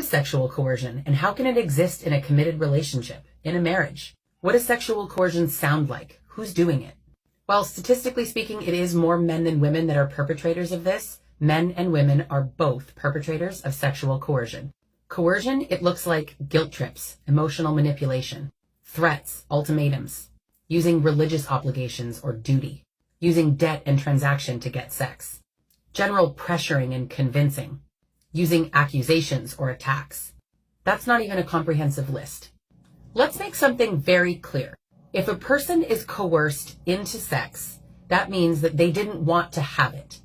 Sexual coercion, and how can it exist in a committed relationship, in a marriage? What does sexual coercion sound like? Who's doing it? While statistically speaking, it is more men than women that are perpetrators of this, men and women are both perpetrators of sexual coercion. Coercion, it looks like guilt trips, emotional manipulation, threats, ultimatums, using religious obligations or duty, using debt and transaction to get sex, general pressuring and convincing, using accusations or attacks. That's not even a comprehensive list. Let's make something very clear. If a person is coerced into sex, that means that they didn't want to have it.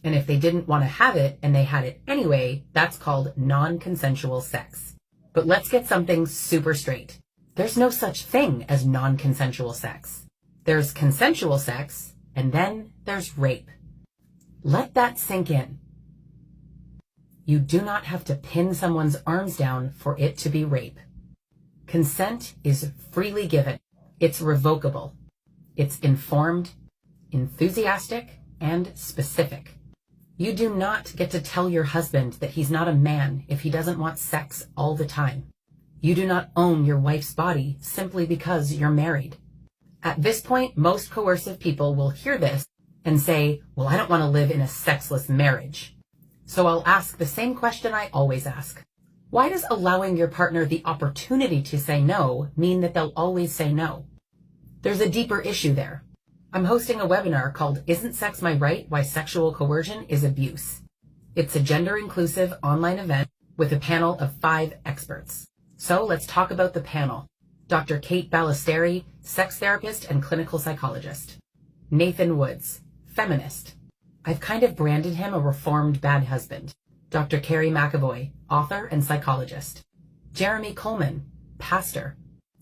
And if they didn't want to have it and they had it anyway, that's called non-consensual sex. But let's get something super straight. There's no such thing as non-consensual sex. There's consensual sex, and then there's rape. Let that sink in. You do not have to pin someone's arms down for it to be rape. Consent is freely given. It's revocable. It's informed, enthusiastic, and specific. You do not get to tell your husband that he's not a man if he doesn't want sex all the time. You do not own your wife's body simply because you're married. At this point, most coercive people will hear this and say, well, I don't want to live in a sexless marriage. So I'll ask the same question I always ask. Why does allowing your partner the opportunity to say no mean that they'll always say no? There's a deeper issue there. I'm hosting a webinar called Isn't Sex My Right? Why Sexual Coercion is Abuse. It's a gender-inclusive online event with a panel of 5 experts. So let's talk about the panel. Dr. Kate Ballesteri, sex therapist and clinical psychologist. Nathan Woods, feminist. I've kind of branded him a reformed bad husband. Dr. Carrie McAvoy, author and psychologist. Jeremy Coleman, pastor.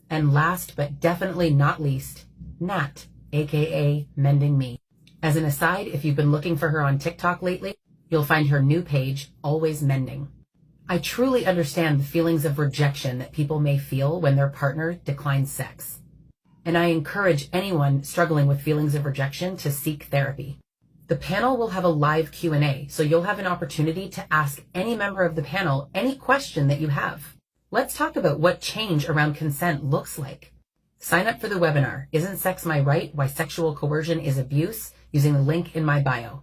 And last but definitely not least, Nat, aka Mending Me. As an aside, if you've been looking for her on TikTok lately, you'll find her new page, Always Mending. I truly understand the feelings of rejection that people may feel when their partner declines sex. And I encourage anyone struggling with feelings of rejection to seek therapy. The panel will have a live Q&A, so you'll have an opportunity to ask any member of the panel any question that you have. Let's talk about what change around consent looks like. Sign up for the webinar, Isn't Sex My Right? Why Sexual Coercion is Abuse, using the link in my bio.